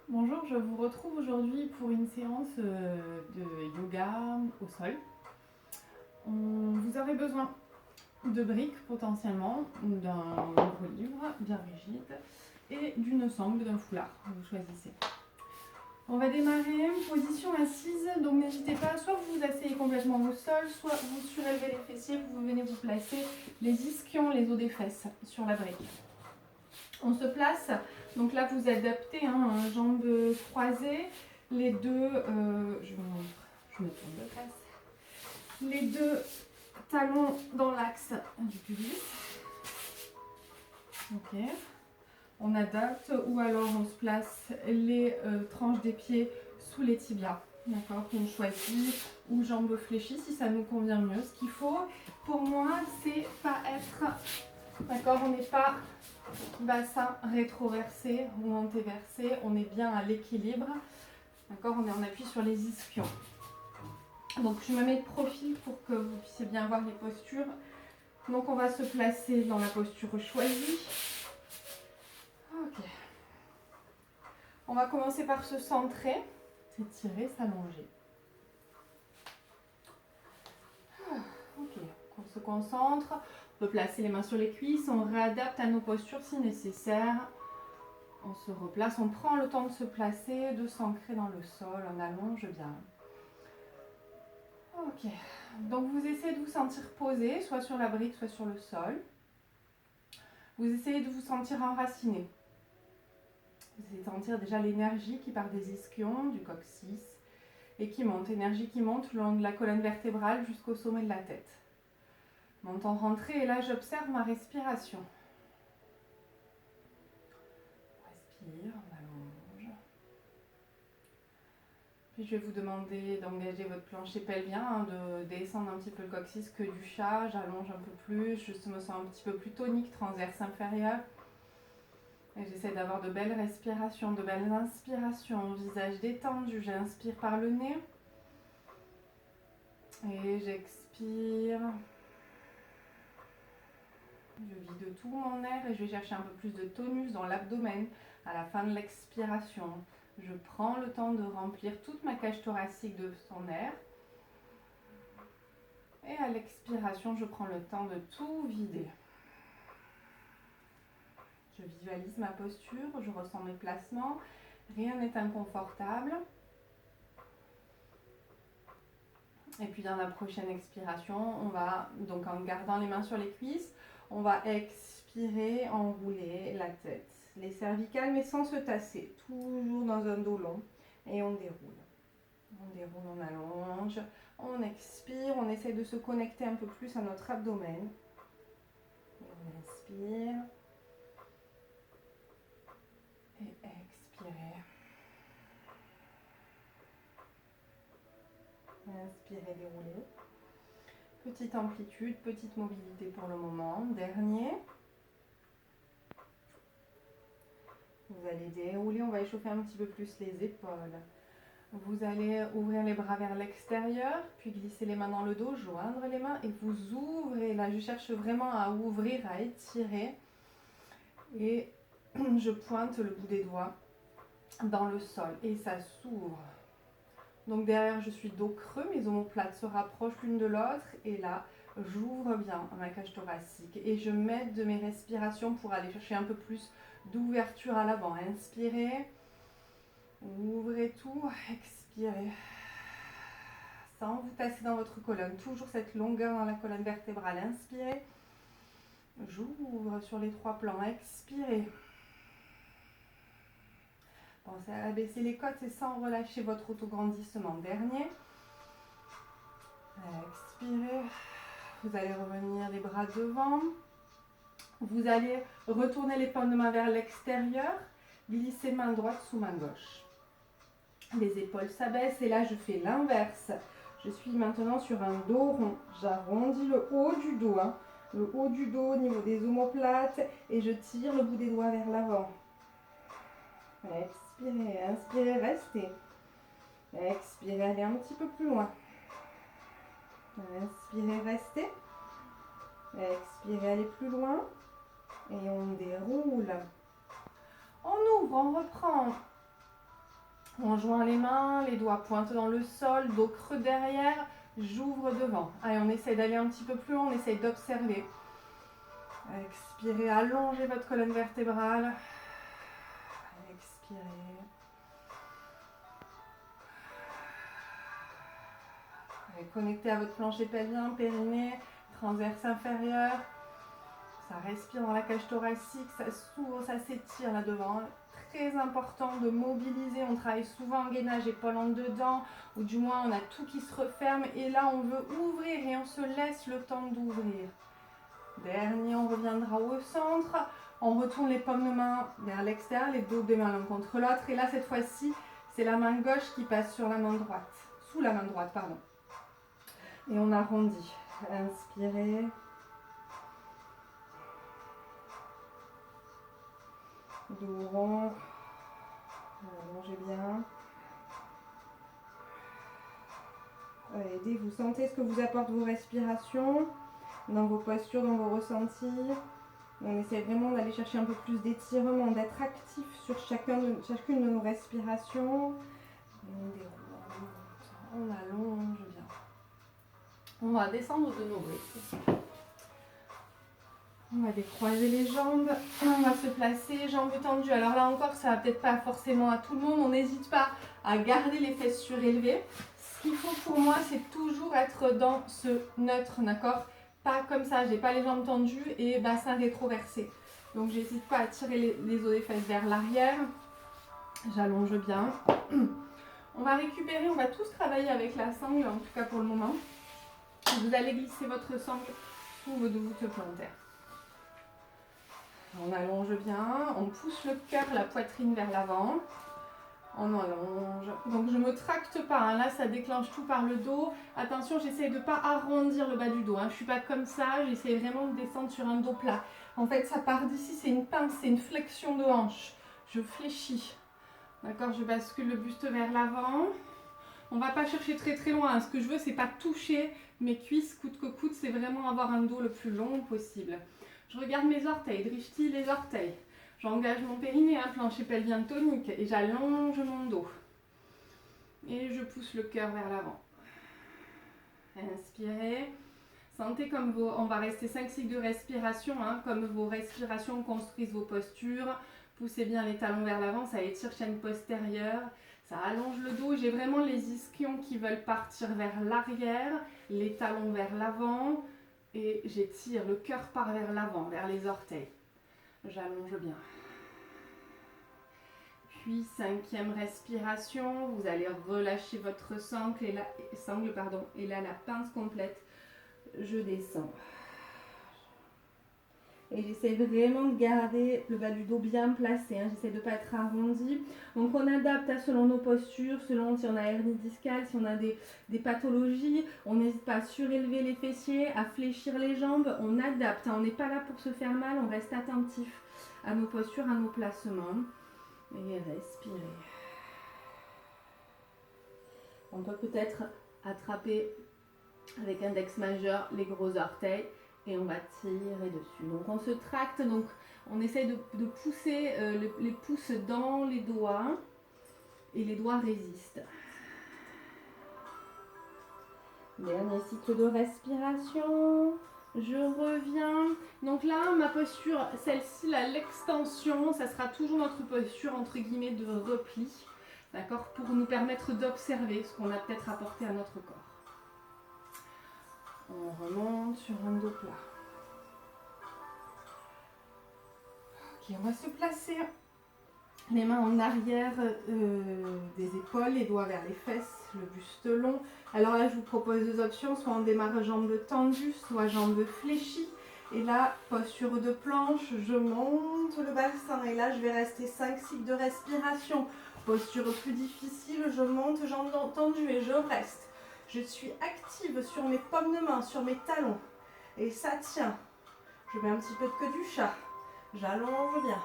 Bonjour, je vous retrouve aujourd'hui pour une séance de yoga au sol. Vous aurez besoin de briques potentiellement, d'un gros livre bien rigide et d'une sangle, d'un foulard, vous choisissez. On va démarrer, position assise, donc n'hésitez pas, soit vous vous asseyez complètement au sol, soit vous surélevez les fessiers, vous venez vous placer les ischions, les os des fesses sur la brique. On se place, donc là vous adaptez, jambes croisées, les deux, je vous montre, je me tourne de face, les deux talons dans l'axe du pubis. Ok. On adapte ou alors on se place les tranches des pieds sous les tibias. D'accord, on choisit ou jambes fléchies si ça nous convient mieux. Ce qu'il faut pour moi, c'est pas être, d'accord, on n'est pas bassin rétroversé ou antéversé, on est bien à l'équilibre. D'accord, on est en appui sur les ischions. Donc je me mets de profil pour que vous puissiez bien voir les postures. Donc on va se placer dans la posture choisie. Ok. On va commencer par se centrer, s'étirer, s'allonger. Ok, on se concentre, on peut placer les mains sur les cuisses, on réadapte à nos postures si nécessaire. On se replace, on prend le temps de se placer, de s'ancrer dans le sol, on allonge bien. Ok, donc vous essayez de vous sentir posé, soit sur la brique, soit sur le sol. Vous essayez de vous sentir enraciné. Vous essayez de sentir déjà l'énergie qui part des ischions, du coccyx, et qui monte, énergie qui monte le long de la colonne vertébrale jusqu'au sommet de la tête. Menton rentré, et là j'observe ma respiration. Respire, on allonge. Puis je vais vous demander d'engager votre plancher pelvien, de descendre un petit peu le coccyx que du chat. J'allonge un peu plus, je me sens un petit peu plus tonique, transverse inférieur. Et j'essaie d'avoir de belles respirations, de belles inspirations, visage détendu. J'inspire par le nez. Et j'expire. Je vide tout mon air et je vais chercher un peu plus de tonus dans l'abdomen à la fin de l'expiration. Je prends le temps de remplir toute ma cage thoracique de son air. Et à l'expiration, je prends le temps de tout vider. Je visualise ma posture, je ressens mes placements. Rien n'est inconfortable. Et puis dans la prochaine expiration, on va, donc en gardant les mains sur les cuisses, on va expirer, enrouler la tête. Les cervicales, mais sans se tasser. Toujours dans un dos long. Et on déroule. On déroule, on allonge. On expire, on essaie de se connecter un peu plus à notre abdomen. Et on inspire. Et expirez. Inspirez, déroulez. Petite amplitude, petite mobilité pour le moment. Dernier. Vous allez dérouler, on va échauffer un petit peu plus les épaules. Vous allez ouvrir les bras vers l'extérieur, puis glisser les mains dans le dos, joindre les mains et vous ouvrez. Là, je cherche vraiment à ouvrir, à étirer. Et je pointe le bout des doigts dans le sol et ça s'ouvre. Donc derrière, je suis dos creux, mes omoplates se rapprochent l'une de l'autre et là, j'ouvre bien ma cage thoracique et je m'aide de mes respirations pour aller chercher un peu plus d'ouverture à l'avant. Inspirez, ouvrez tout, expirez. Sans vous tasser dans votre colonne, toujours cette longueur dans la colonne vertébrale. Inspirez, j'ouvre sur les trois plans, expirez. Pensez à abaisser les côtes et sans relâcher votre autograndissement. Dernier. Expirez. Vous allez revenir les bras devant. Vous allez retourner les paumes de main vers l'extérieur. Glisser main droite sous main gauche. Les épaules s'abaissent et là je fais l'inverse. Je suis maintenant sur un dos rond. J'arrondis le haut du dos. Le haut du dos au niveau des omoplates et je tire le bout des doigts vers l'avant. Expirez, inspirez, restez. Expirez, allez un petit peu plus loin. Inspirez, restez. Expirez, allez plus loin. Et on déroule. On ouvre, on reprend. On joint les mains, les doigts pointent dans le sol, dos creux derrière, j'ouvre devant. Allez, on essaie d'aller un petit peu plus loin, on essaie d'observer. Expirez, allongez votre colonne vertébrale. Expirez. Allez, connectez à votre plancher pelvien, périnée, transverse inférieur. Ça respire dans la cage thoracique, ça s'ouvre, ça s'étire là devant. Très important de mobiliser, on travaille souvent en gainage, épaules en dedans, ou du moins on a tout qui se referme, et là on veut ouvrir et on se laisse le temps d'ouvrir. Dernier, on reviendra au centre, on retourne les paumes de main vers l'extérieur, les dos des mains l'un contre l'autre, et là cette fois-ci, c'est la main gauche qui passe sur la main droite, sous la main droite, pardon. Et on arrondit. Inspirez. Dos rond. Allongez bien. Aidez, vous sentez ce que vous apportent vos respirations, dans vos postures, dans vos ressentis. On essaie vraiment d'aller chercher un peu plus d'étirement, d'être actif sur chacune de nos respirations. On déroule, on allonge bien. On va descendre de nos briques. On va décroiser les jambes, on va se placer, jambes tendues. Alors là encore, ça va peut-être pas forcément à tout le monde. On n'hésite pas à garder les fesses surélevées. Ce qu'il faut pour moi, c'est toujours être dans ce neutre, d'accord? Pas comme ça, j'ai pas les jambes tendues et bassin rétroversé. Donc j'hésite pas à tirer les os des fesses vers l'arrière. J'allonge bien. On va récupérer, on va tous travailler avec la sangle, en tout cas pour le moment. Vous allez glisser votre sangle sous vos deux voûtes plantaires. On allonge bien, on pousse le cœur, la poitrine vers l'avant. On allonge. Donc je ne me tracte pas, hein. Là ça déclenche tout par le dos. Attention, j'essaie de ne pas arrondir le bas du dos, hein. Je ne suis pas comme ça, j'essaie vraiment de descendre sur un dos plat. En fait ça part d'ici, c'est une pince, c'est une flexion de hanche. Je fléchis. D'accord, je bascule le buste vers l'avant. On ne va pas chercher très très loin, hein. Ce que je veux, c'est pas toucher mes cuisses coûte que coûte, c'est vraiment avoir un dos le plus long possible. Je regarde mes orteils, drishti les orteils. J'engage mon périnée, un plancher pelvien tonique, et j'allonge mon dos. Et je pousse le cœur vers l'avant. Inspirez. Sentez comme on va rester 5 cycles de respiration, hein, comme vos respirations construisent vos postures. Poussez bien les talons vers l'avant, ça étire chaîne postérieure. Ça allonge le dos. J'ai vraiment les ischions qui veulent partir vers l'arrière, les talons vers l'avant. Et j'étire, le cœur part vers l'avant, vers les orteils. J'allonge bien. Puis, 5e respiration, vous allez relâcher votre sangle et là la pince complète. Je descends. Et j'essaie vraiment de garder le bas du dos bien placé, hein. J'essaie de ne pas être arrondi. Donc on adapte selon nos postures, selon si on a hernie discale, si on a des pathologies. On n'hésite pas à surélever les fessiers, à fléchir les jambes. On adapte, hein. On n'est pas là pour se faire mal, on reste attentif à nos postures, à nos placements. Et respirez. On peut peut-être attraper avec index majeur les gros orteils. Et on va tirer dessus. Donc on se tracte, donc on essaie de pousser les pouces dans les doigts et les doigts résistent. Dernier cycle de respiration. Je reviens. Donc là, ma posture, celle-ci, là, l'extension, ça sera toujours notre posture entre guillemets de repli, d'accord, pour nous permettre d'observer ce qu'on a peut-être apporté à notre corps. On remonte sur un dos plat. Ok, on va se placer les mains en arrière des épaules, les doigts vers les fesses, le buste long. Alors là, je vous propose deux options, soit on démarre jambes tendues, soit jambes fléchies. Et là, posture de planche, je monte le bassin et là, je vais rester 5 cycles de respiration. Posture plus difficile, je monte jambes tendues et je reste. Je suis active sur mes paumes de main, sur mes talons. Et ça tient. Je mets un petit peu de queue du chat. J'allonge bien.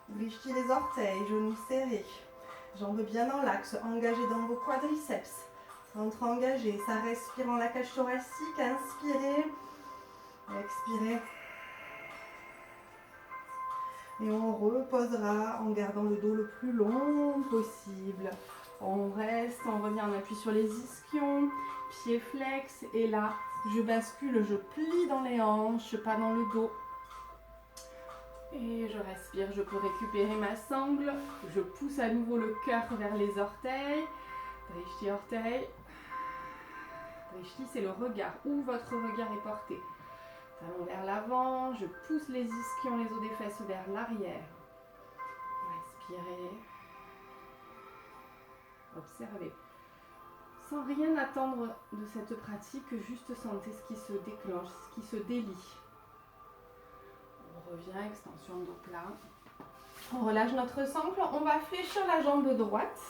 Drishti les orteils, genoux serrés. Jambes bien dans l'axe, engagées dans vos quadriceps. Ventre engagé, ça respire en la cage thoracique. Inspirez. Expirez. Et on reposera en gardant le dos le plus long possible. On reste, on revient, on appuie sur les ischions, pieds flex. Et là, je bascule, je plie dans les hanches, pas dans le dos. Et je respire, je peux récupérer ma sangle. Je pousse à nouveau le cœur vers les orteils. Drishti orteil. Drishti, c'est le regard, où votre regard est porté. Talon vers l'avant, je pousse les ischions, les os des fesses vers l'arrière. Respirez. Observez. Sans rien attendre de cette pratique, juste sentez ce qui se déclenche, ce qui se délie. On revient, extension de dos plat. On relâche notre sangle, on va fléchir la jambe droite.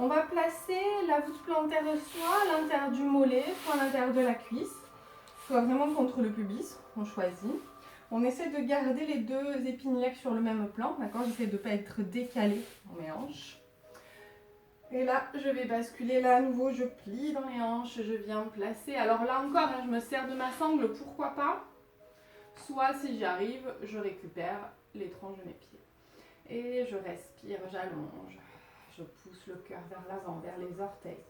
On va placer la voûte plantaire soit à l'intérieur du mollet, soit à l'intérieur de la cuisse, soit vraiment contre le pubis, on choisit. On essaie de garder les deux épines iliaques sur le même plan, d'accord? J'essaie de ne pas être décalé dans mes hanches. Et là, je vais basculer là à nouveau, je plie dans les hanches, je viens placer. Alors là encore, je me sers de ma sangle, pourquoi pas? Soit si j'y arrive, je récupère les tranches de mes pieds. Et je respire, j'allonge. Je pousse le cœur vers l'avant, vers les orteils.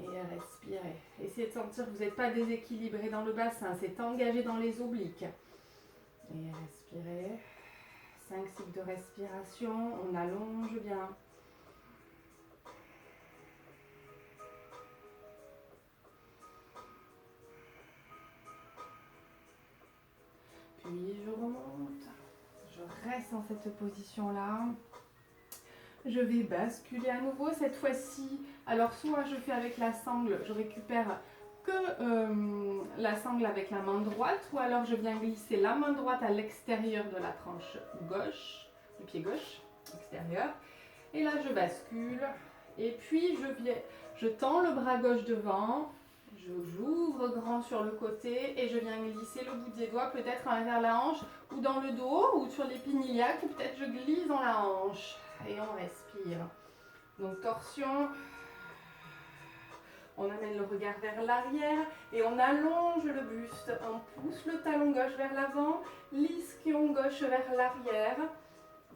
Et respirez. Essayez de sentir que vous n'êtes pas déséquilibré dans le bassin, c'est engagé dans les obliques. Et respirez. 5 cycles de respiration, on allonge bien. Puis je remonte. Je reste dans cette position-là. Je vais basculer à nouveau cette fois-ci. Alors soit je fais avec la sangle, je récupère que la sangle avec la main droite, ou alors je viens glisser la main droite à l'extérieur de la tranche gauche, du pied gauche, extérieur. Et là je bascule. Et puis je tends le bras gauche devant. J'ouvre grand sur le côté et je viens glisser le bout des doigts peut-être vers la hanche ou dans le dos ou sur l'épine iliaque, ou peut-être je glisse dans la hanche. Et on respire. Donc torsion. On amène le regard vers l'arrière et on allonge le buste. On pousse le talon gauche vers l'avant, l'ischion gauche vers l'arrière.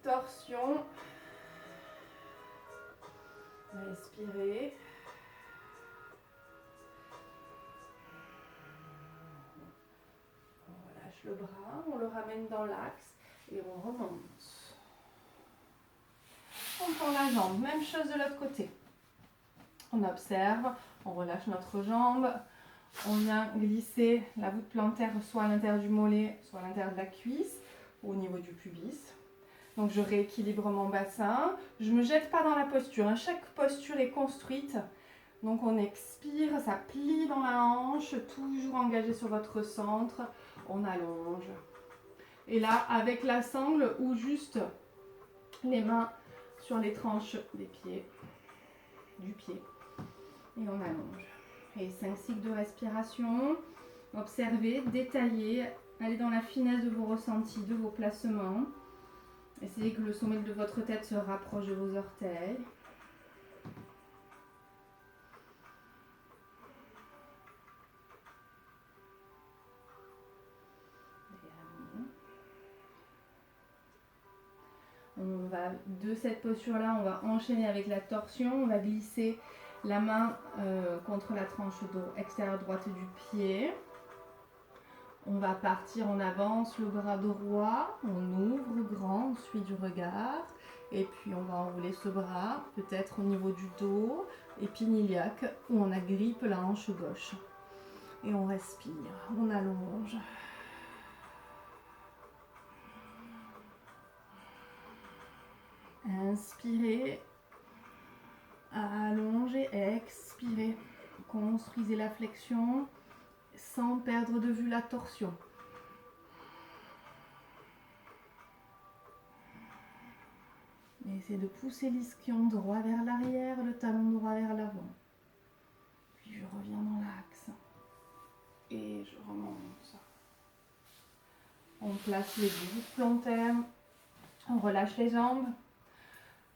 Torsion. Respirez. On relâche le bras, on le ramène dans l'axe et on remonte. On tend la jambe, même chose de l'autre côté. On observe, on relâche notre jambe, on vient glisser la voûte plantaire soit à l'intérieur du mollet, soit à l'intérieur de la cuisse, ou au niveau du pubis. Donc je rééquilibre mon bassin, je ne me jette pas dans la posture, hein. Chaque posture est construite. Donc on expire, ça plie dans la hanche, toujours engagé sur votre centre, on allonge. Et là, avec la sangle ou juste les mains sur les tranches des pieds, du pied. Et on allonge. Et 5 cycles de respiration. Observez, détaillez, allez dans la finesse de vos ressentis, de vos placements. Essayez que le sommet de votre tête se rapproche de vos orteils. On va, de cette posture-là, on va enchaîner avec la torsion. On va glisser la main contre la tranche extérieure droite du pied. On va partir, on avance le bras droit, on ouvre grand, on suit du regard. Et puis on va enrouler ce bras, peut-être au niveau du dos, épine iliaque, où on agrippe la hanche gauche. Et on respire, on allonge. Inspirez, allongez, expirez. Construisez la flexion sans perdre de vue la torsion. Essayez de pousser l'ischion droit vers l'arrière, le talon droit vers l'avant. Puis je reviens dans l'axe. Et je remonte. On place les voûtes plantaires. On relâche les jambes.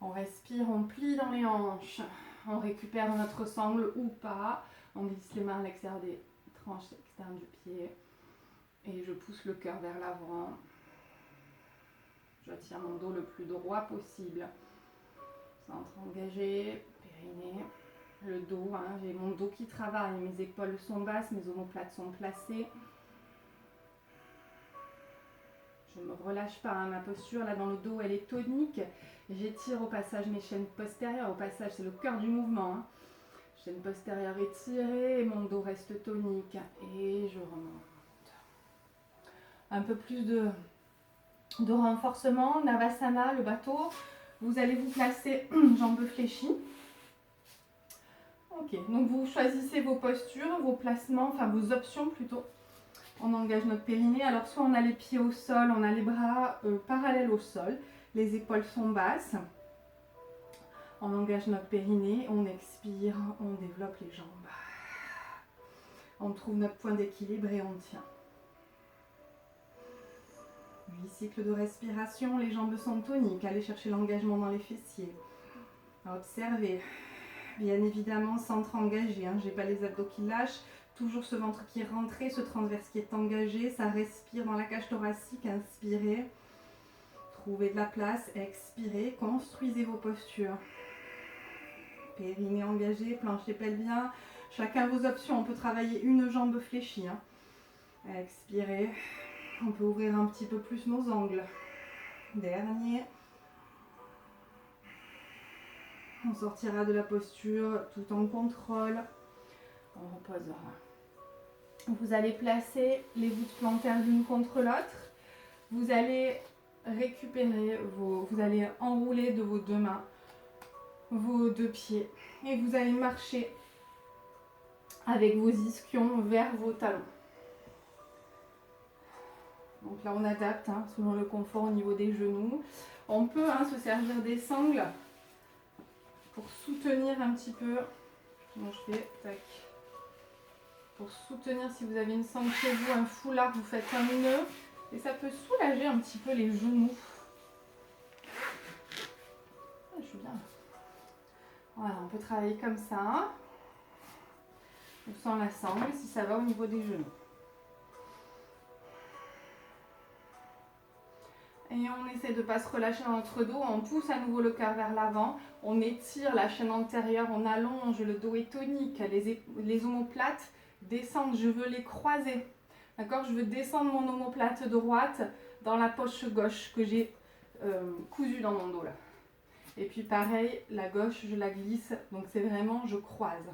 On respire, on plie dans les hanches. On récupère notre sangle ou pas. On glisse les mains à l'extérieur des tranches externes du pied. Et je pousse le cœur vers l'avant. Je tire mon dos le plus droit possible. Centre engagé, périnée, le dos. Hein, j'ai mon dos qui travaille, mes épaules sont basses, mes omoplates sont placées. Je ne me relâche pas, hein, ma posture là dans le dos elle est tonique. J'étire au passage mes chaînes postérieures, au passage c'est le cœur du mouvement. Hein. Chaîne postérieure étirée et mon dos reste tonique. Et je remonte. Un peu plus de renforcement, Navasana, le bateau. Vous allez vous placer jambes fléchies. Ok, donc vous choisissez vos postures, vos placements, enfin vos options plutôt. On engage notre périnée. Alors soit on a les pieds au sol, on a les bras parallèles au sol. Les épaules sont basses. On engage notre périnée, on expire, on développe les jambes. On trouve notre point d'équilibre et on tient. 8 cycles de respiration, les jambes sont toniques. Allez chercher l'engagement dans les fessiers. Observez. Bien évidemment, centre engagé. Hein. Je n'ai pas les abdos qui lâchent. Toujours ce ventre qui est rentré, ce transverse qui est engagé. Ça respire dans la cage thoracique. Inspirez. Trouvez de la place. Expirez. Construisez vos postures. Périnée engagé, plancher pelvien. Chacun vos options. On peut travailler une jambe fléchie. Hein. Expirez. On peut ouvrir un petit peu plus nos angles. Dernier. On sortira de la posture tout en contrôle. On reposera. Vous allez placer les voûtes plantaires l'une contre l'autre. Vous allez récupérer vous allez enrouler de vos deux mains vos deux pieds et vous allez marcher avec vos ischions vers vos talons. Donc là on adapte hein, selon le confort au niveau des genoux. On peut se servir des sangles pour soutenir un petit peu. Comment je fais? Tac. Pour soutenir, si vous avez une sangle chez vous, un foulard, vous faites un nœud et ça peut soulager un petit peu les genoux. Je suis bien. Voilà, on peut travailler comme ça. Ou sans la sangle, si ça va au niveau des genoux. Et on essaie de ne pas se relâcher dans notre dos. On pousse à nouveau le cœur vers l'avant. On étire la chaîne antérieure, on allonge, le dos est tonique. Les omoplates descendent, je veux les croiser. D'accord? Je veux descendre mon omoplate droite dans la poche gauche que j'ai cousue dans mon dos là. Et puis pareil, la gauche, je la glisse. Donc c'est vraiment, je croise.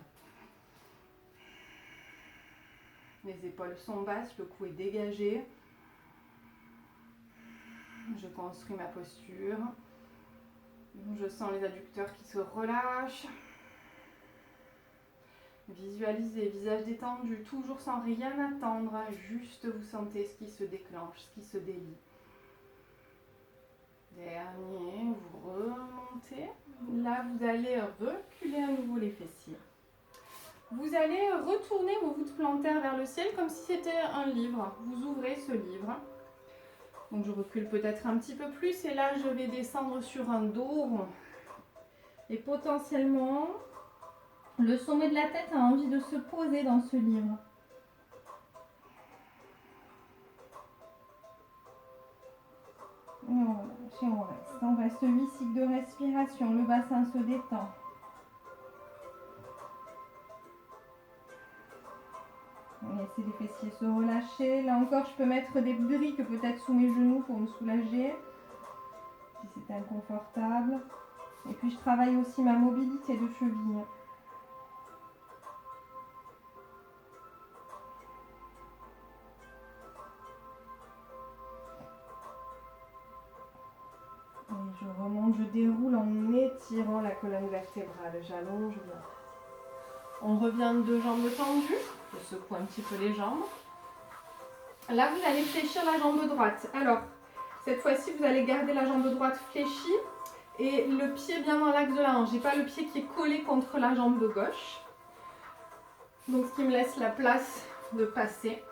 Les épaules sont basses, le cou est dégagé. Je construis ma posture. Je sens les adducteurs qui se relâchent. Visualisez, visage détendu, toujours sans rien attendre. Juste vous sentez ce qui se déclenche, ce qui se délie. Dernier, vous remontez. Là, vous allez reculer à nouveau les fessiers. Vous allez retourner vos voûtes plantaires vers le ciel comme si c'était un livre. Vous ouvrez ce livre. Donc je recule peut-être un petit peu plus et là, je vais descendre sur un dos rond. Et potentiellement, le sommet de la tête a envie de se poser dans ce livre. On reste 8 cycles de respiration, le bassin se détend. On laisse les fessiers se relâcher. Là encore, je peux mettre des briques peut-être sous mes genoux pour me soulager, si c'est inconfortable. Et puis je travaille aussi ma mobilité de cheville. Et je remonte, je déroule en étirant la colonne vertébrale. J'allonge bien. On revient de deux jambes tendues. Je secoue un petit peu les jambes. Là, vous allez fléchir la jambe droite. Alors, cette fois-ci, vous allez garder la jambe droite fléchie et le pied bien dans l'axe de la hanche. Je n'ai pas le pied qui est collé contre la jambe gauche. Donc, ce qui me laisse la place de passer.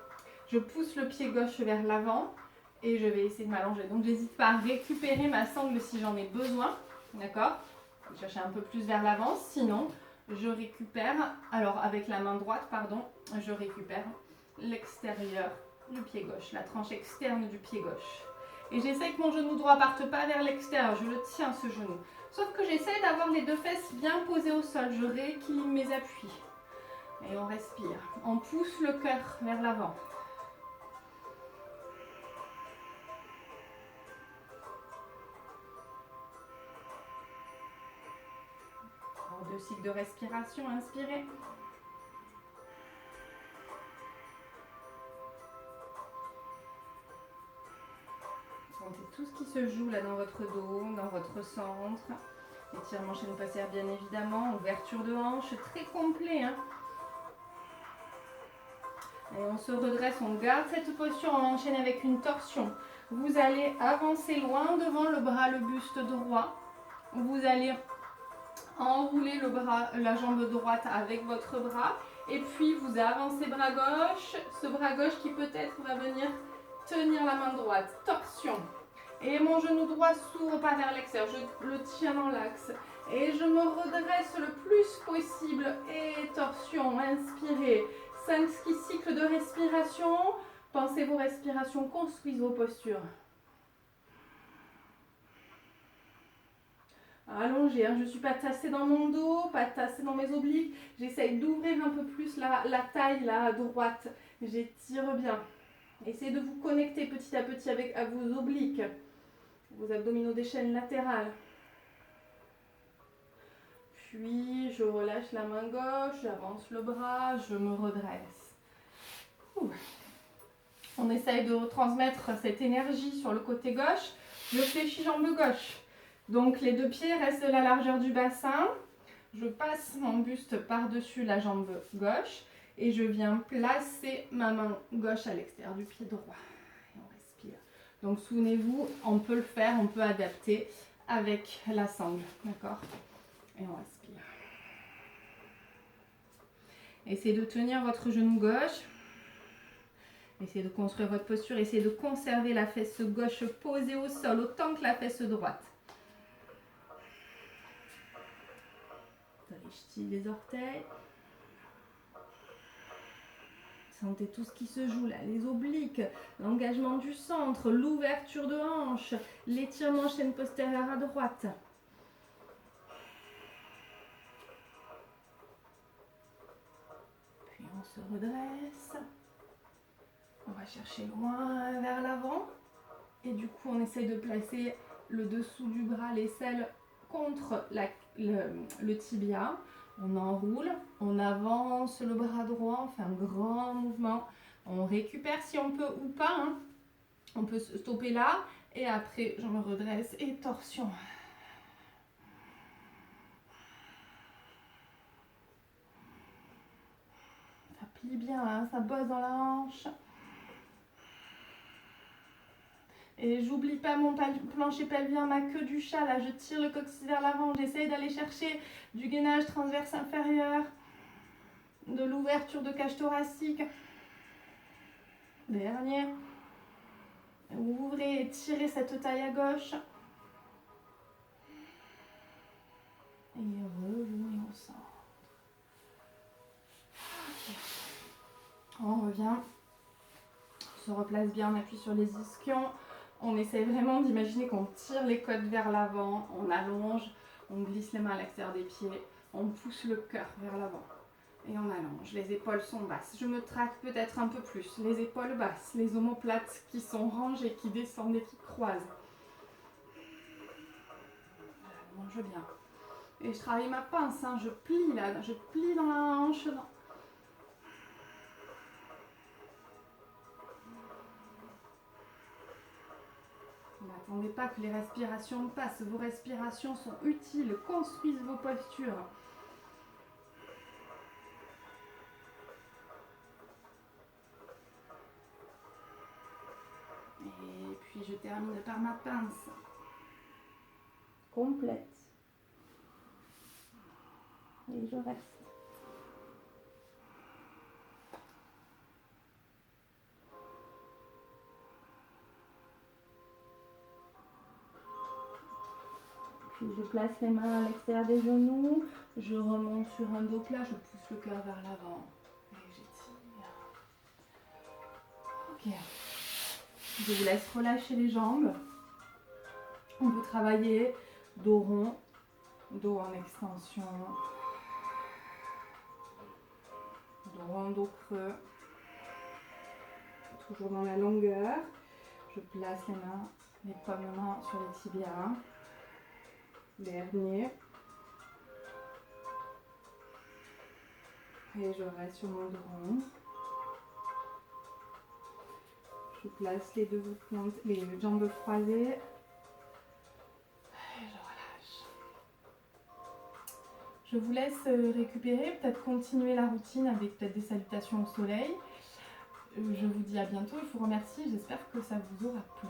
Je pousse le pied gauche vers l'avant et je vais essayer de m'allonger. Donc, j'hésite pas à récupérer ma sangle si j'en ai besoin. D'accord? Je vais chercher un peu plus vers l'avant. Sinon, je récupère, alors avec la main droite, pardon, je récupère l'extérieur du pied gauche, la tranche externe du pied gauche. Et j'essaie que mon genou droit parte pas vers l'extérieur, je le tiens ce genou. Sauf que j'essaie d'avoir les deux fesses bien posées au sol, je rééquilibre mes appuis. Et on respire, on pousse le cœur vers l'avant. Deux cycles de respiration, inspirez. Sentez tout ce qui se joue là dans votre dos, dans votre centre. Étirement chaîne posterière bien évidemment, ouverture de hanche, très complet. Hein. Et on se redresse, on garde cette posture, on enchaîne avec une torsion. Vous allez avancer loin devant le bras, le buste droit. Vous allez enrouler le bras, la jambe droite avec votre bras. Et puis vous avancez bras gauche. Ce bras gauche qui peut-être va venir tenir la main droite. Torsion. Et mon genou droit s'ouvre pas vers l'extérieur. Je le tiens dans l'axe. Et je me redresse le plus possible. Et torsion. Inspirez. 5 cycles de respiration. Pensez vos respirations, construisez vos postures. Allongez, hein. Je ne suis pas tassée dans mon dos, pas tassée dans mes obliques. J'essaye d'ouvrir un peu plus la taille là, à droite. J'étire bien. Essayez de vous connecter petit à petit à vos obliques, vos abdominaux des chaînes latérales. Puis je relâche la main gauche, j'avance le bras, je me redresse. On essaye de retransmettre cette énergie sur le côté gauche. Je fléchis jambe gauche. Donc les deux pieds restent de la largeur du bassin. Je passe mon buste par-dessus la jambe gauche et je viens placer ma main gauche à l'extérieur du pied droit. Et on respire. Donc souvenez-vous, on peut le faire, on peut adapter avec la sangle. D'accord? Et on respire. Essayez de tenir votre genou gauche. Essayez de construire votre posture. Essayez de conserver la fesse gauche posée au sol autant que la fesse droite. Style les orteils. Sentez tout ce qui se joue là, les obliques, l'engagement du centre, l'ouverture de hanche, l'étirement chaîne postérieure à droite. Puis on se redresse. On va chercher loin vers l'avant. Et du coup, on essaye de placer le dessous du bras, l'aisselle contre le tibia. On enroule, on avance le bras droit, on fait un grand mouvement. On récupère si on peut ou pas. Hein. On peut se stopper là. Et après, je me redresse et torsion. Ça plie bien, hein, ça bosse dans la hanche. Et j'oublie pas mon plancher pelvien, ma queue du chat, là je tire le coccyx vers l'avant, j'essaye d'aller chercher du gainage transverse inférieur, de l'ouverture de cage thoracique. Dernier. Ouvrez et tirez cette taille à gauche. Et revenez au centre. On revient. On se replace bien, on appuie sur les ischions. On essaie vraiment d'imaginer qu'on tire les côtes vers l'avant, on allonge, on glisse les mains à l'extérieur des pieds, on pousse le cœur vers l'avant et on allonge. Les épaules sont basses. Je me traque peut-être un peu plus. Les épaules basses, les omoplates qui sont rangées, qui descendent et qui croisent. Allonge bien. Et je travaille ma pince, hein. Je plie là, je plie dans la hanche. N'attendez pas que les respirations passent. Vos respirations sont utiles, construisent vos postures. Et puis je termine par ma pince complète. Et je reste. Puis je place les mains à l'extérieur des genoux. Je remonte sur un dos plat. Je pousse le cœur vers l'avant. Et j'étire. Ok. Je vous laisse relâcher les jambes. On peut travailler dos rond, dos en extension, dos rond, dos creux, toujours dans la longueur. Je place les mains, les paumes de main sur les tibias, les herniers. Et je reste sur mon dos rond. Je place les deux plantes, les jambes croisées. Et je relâche. Je vous laisse récupérer, peut-être continuer la routine avec peut-être des salutations au soleil. Je vous dis à bientôt, je vous remercie, j'espère que ça vous aura plu.